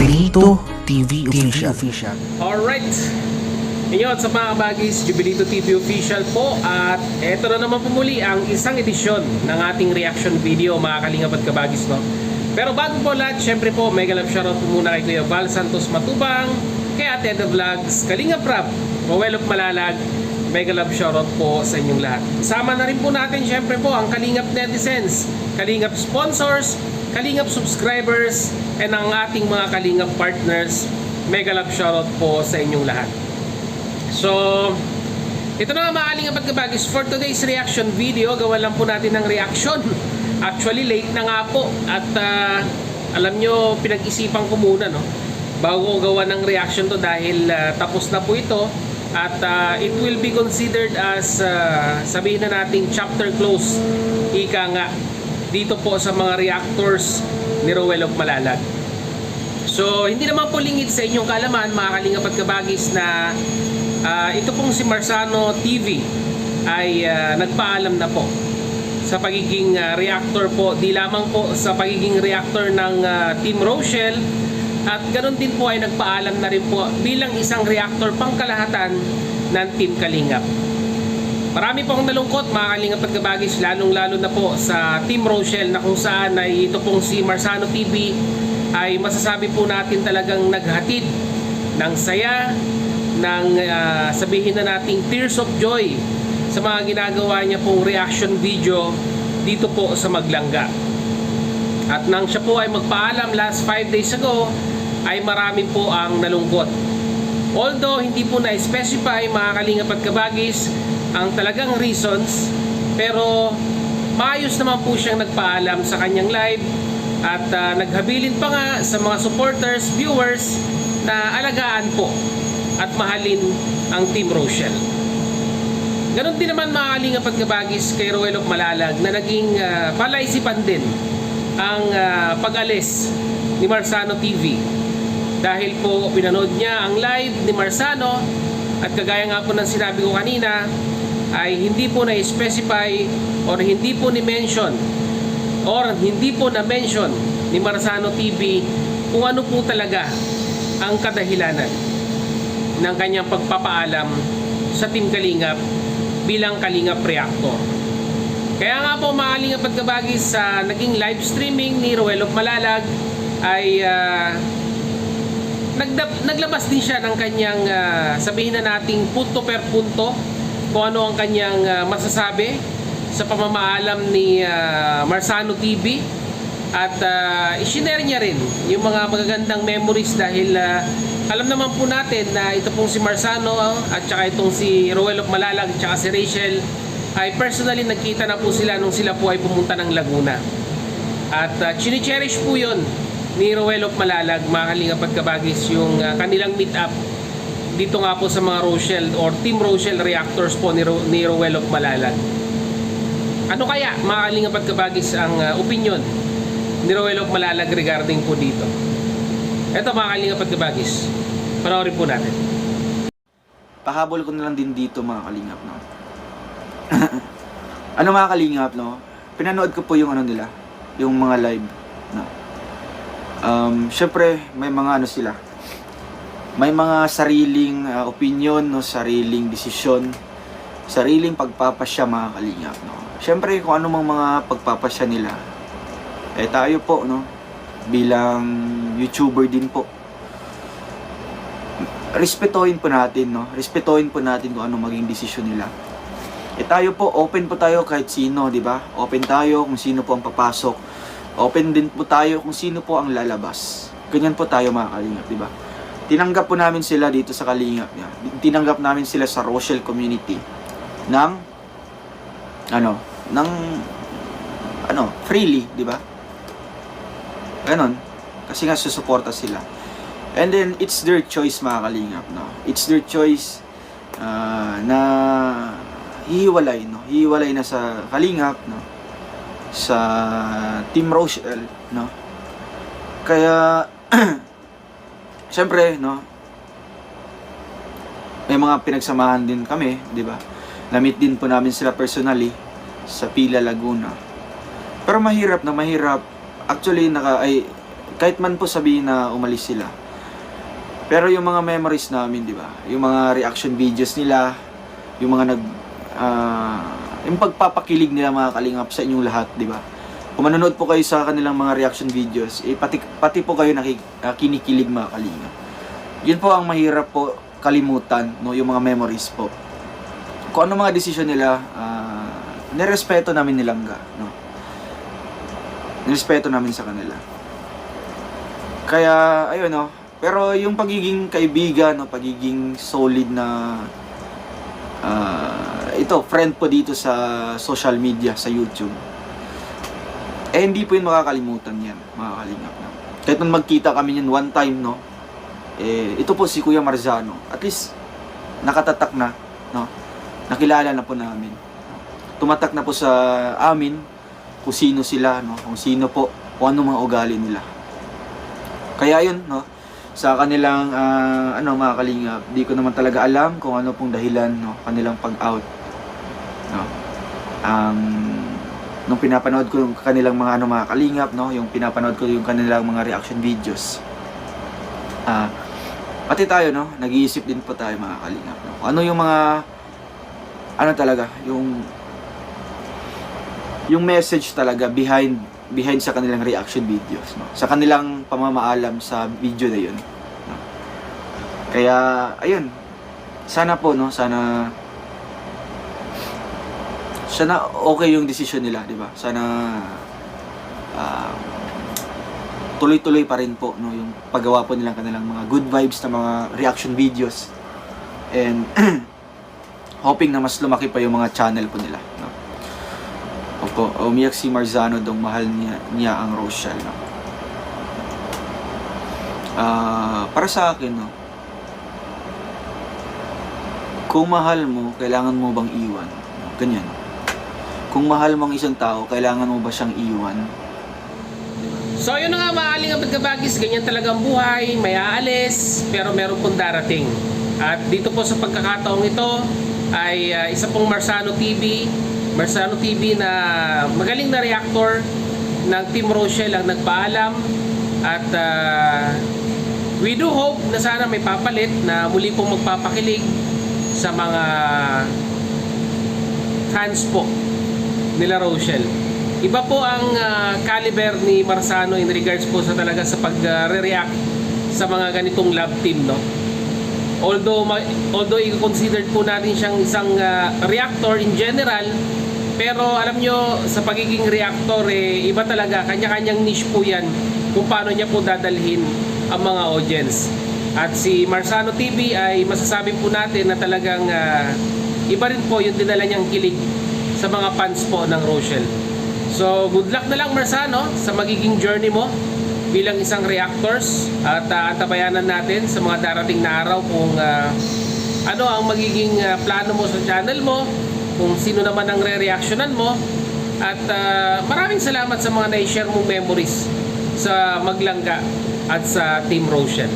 Jubilito TV Official. Alright, inyo at sa mga kabagis, Jubilito TV Official po. At eto na naman po muli ang isang edisyon ng ating reaction video, mga kalingap at kabagis, no? Pero bago po lahat, syempre po, mega love shoutout po muna kay Kuya Val Santos Matubang, kay Ate Eda Vlogs, Kalingap Rap, Rowel of Malalag, mega love shoutout po sa inyong lahat. Isama na rin po natin syempre po ang Kalingap Netizens, Kalingap Sponsors, Kalingap Subscribers, and ang ating mga Kalingap Partners. Mega love shoutout po sa inyong lahat. So, ito na nga mga Kalingap at kabagis, for today's reaction video, gawa lang po natin ng reaction. Actually, late na nga po. At alam nyo, pinag-isipan ko muna, no? Bago ko gawa ng reaction to dahil tapos na po ito. At it will be considered as, sabihin na nating chapter close. Ika nga, dito po sa mga reactors ni Rowel of Malalag. So, hindi naman po lingid sa inyong kalaman, mga Kalingap at kabagis, na ito pong si Marzano TV ay nagpaalam na po sa pagiging reactor po, di lamang po sa pagiging reactor ng Team Rochelle, at ganoon din po ay nagpaalam na rin po bilang isang reactor pangkalahatan ng Team Kalingap. Marami po akong nalungkot, mga Kalingap at kabagis, lalong-lalo na po sa Team Rochelle, na kung saan ay ito pong si Marzano TV ay masasabi po natin talagang naghatid ng saya, ng sabihin na nating tears of joy sa mga ginagawa niya pong reaction video dito po sa Maglangga. At nang siya po ay magpaalam last 5 days ago, ay marami po ang nalungkot. Although hindi po na-specify, mga Kalingap at kabagis, ang talagang reasons, pero maayos naman po siyang nagpaalam sa kanyang live at naghabilin pa nga sa mga supporters, viewers, na alagaan po at mahalin ang Team Rochelle. Ganon din naman, mga Kalingap at kabagis, kay Rowel of Malalag, na naging palaisipan din ang pag-alis ni Marzano TV. Dahil po pinanood niya ang live ni Marzano, at kagaya nga po ng sinabi ko kanina, ay hindi po na-specify or hindi po ni-mention or hindi po na-mention ni Marzano TV kung ano po talaga ang kadahilanan ng kanyang pagpapaalam sa Team Kalingap bilang Kalingap Reactor. Kaya nga po, mga Kalingap at kabagis, sa naging live streaming ni Rowel of Malalag ay naglabas din siya ng kanyang sabihin na nating punto per punto kung ano ang kanyang masasabi sa pamamaalam ni Marzano TV. At i-share niya rin yung mga magagandang memories dahil alam naman po natin na ito pong si Marzano at saka itong si Rowel of Malalag at saka si Rachel ay personally nagkita na po sila nung sila po ay pumunta ng Laguna. At chini-cherish po yun ni Rowel of Malalag, mga Kalingap at kabagis, yung kanilang meet up dito nga po sa mga Rochelle or Team Rochelle reactors po ni Rowel of Malalag. Ano kaya, mga Kalingap at kabagis, ang opinion ni Rowel of Malalag regarding po dito? Eto, mga Kalingap at kabagis, panoorin po natin. Pahabol ko na lang din dito, mga Kalingap, no? Ano, mga Kalingap, no? Pinanood ko po yung ano nila, yung mga live, no? Syempre, may mga ano sila, may mga sariling opinion, no? Sariling desisyon, sariling pagpapasya, mga Kalingap, no? Syempre, kung ano mang mga pagpapasya nila, eh tayo po, no? Bilang YouTuber din po, respetuhin po natin, no? Respetuhin po natin kung ano maging desisyon nila. Eh tayo po, open po tayo kahit sino, di ba? Open tayo kung sino po ang papasok. Open din po tayo kung sino po ang lalabas. Ganyan po tayo, mga Kalingap, di ba? Tinanggap po namin sila dito sa Kalingap. Tinanggap namin sila sa Rochelle community ng freely, di ba? Ganon. Kasi nga susuporta sila. And then it's their choice, mga Kalingap, no? It's their choice na hihiwalay, no? Hihiwalay na sa Kalingap, no? Sa Team Rochelle, no? Kaya syempre, no? May mga pinagsamahan din kami, di ba? Na-meet din po namin sila personally sa Pila, Laguna. Pero mahirap na mahirap. Actually, kahit man po sabihin na umalis sila. Pero yung mga memories namin, di ba? Yung mga reaction videos nila, yung mga yung pagpapakilig nila mga kalingap sa inyong lahat, di ba? Kung manonood po kayo sa kanilang mga reaction videos, pati po kayo kinikilig mga kalingap. Yun po ang mahirap po kalimutan, no? Yung mga memories po. Kung ano mga desisyon nila, nirespeto namin nilangga, no? Nirespeto namin sa kanila. Kaya, ayun, no? Pero yung pagiging kaibigan, no? Pagiging solid na friend po dito sa social media, sa YouTube, hindi po yun makakalimutan yan, mga kalingap, no? Kahit nung magkita kami yan one time, no? Ito po si Kuya Marzano, at least nakatatak na, no? Nakilala na po namin, tumatak na po sa amin kung sino sila, no? Kung sino po, kung ano mga ugali nila. Kaya yun, no? Sa kanilang mga kalingap, di ko naman talaga alam kung ano pong dahilan, no, kanilang pag-out, no. Nung pinapanood ko yung kanilang mga mga kalingap, no, yung pinapanood ko yung kanilang mga reaction videos. Pati tayo, no, nag-iisip din po tayo mga kalingap, no. Ano yung mga talaga, yung message talaga behind sa kanilang reaction videos, no? Sa kanilang pamamaalam sa video na yun, no? Kaya ayun, sana po, no, sana okay yung decision nila, di ba? Sana tuloy-tuloy pa rin po, no, yung paggawa po nilang kanilang mga good vibes na mga reaction videos, and hoping na mas lumaki pa yung mga channel po nila, no? Opo, umiyak si Marzano dong mahal niya ang Rochelle, no? Para sa akin, no, kung mahal mo, kailangan mo bang iwan? Ganyan. Kung mahal mo ang isang tao, kailangan mo ba siyang iwan? So yun na nga mga kalingap at kabagis, ganyan talaga ang buhay, may aalis, pero meron pong darating. At dito po sa pagkakataong ito ay isa pong Marzano TV na magaling na reactor ng Team Rochelle ang nagpaalam, at we do hope na sana may papalit na muli pong magpapakilig sa mga fans po nila Rochelle. Iba po ang caliber ni Marzano in regards po sa talaga sa pag-react sa mga ganitong love team, no? Although i-considered po natin siyang isang reactor in general, pero alam nyo, sa pagiging reactor, iba talaga, kanya-kanyang niche po yan kung paano niya po dadalhin ang mga audience. At si Marzano TV ay masasabi po natin na talagang iba rin po yung dinala niyang kilig sa mga fans po ng Rochelle. So good luck na lang Marzano sa magiging journey mo bilang isang reactors, at antabayanan natin sa mga darating na araw kung ano ang magiging plano mo sa channel mo, kung sino naman ang re-reactionan mo, at maraming salamat sa mga na-share mong memories sa Maglangga at sa Team Rochelle.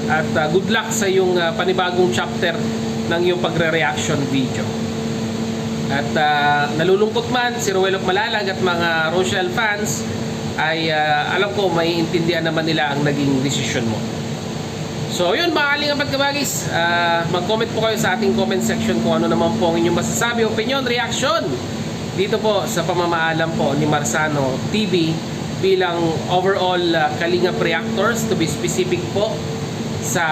At good luck sa iyong panibagong chapter ng iyong pagre-reaction video. At nalulungkot man si Ruel of Malalag at mga Rochelle fans, ay alam ko maiintindihan naman nila ang naging desisyon mo. So yun mga kalingap at kabagis, mag-comment po kayo sa ating comment section kung ano naman po ang inyong masasabi, opinion, reaction dito po sa pamamaalam po ni Marzano TV bilang overall kalingap reactors, to be specific po sa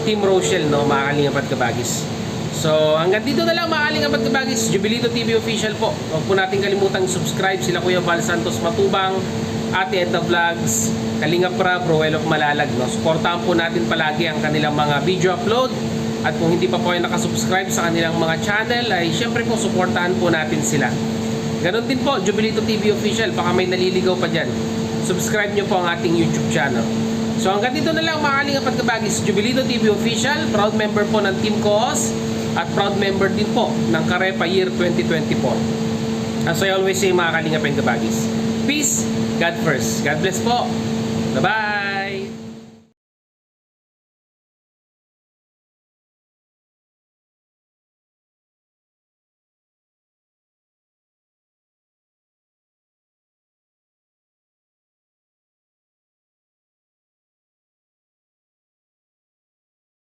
Team Rochelle, no, mga kalingap at kabagis. So hanggang dito na lang mga kalingap at kabagis, Jubilito TV official po. Huwag po natin kalimutang subscribe, sila Kuya Val Santos Matubang, Ate Edna Vlogs, Kalingap Rab, Ruel of Malalag, no? Suportahan po natin palagi ang kanilang mga video upload. At kung hindi pa po kayo nakasubscribe sa kanilang mga channel, ay syempre po suportahan po natin sila. Ganon din po, Jubilito TV official, baka may naliligaw pa dyan, subscribe nyo po ang ating YouTube channel. So hanggang dito na lang mga kalingap at kabagis, Jubilito TV official, proud member po ng Team Coos at proud member din po ng Karepa Year 2024. As I always say mga kalingap and kabagis, peace, God first. God bless po. Bye-bye.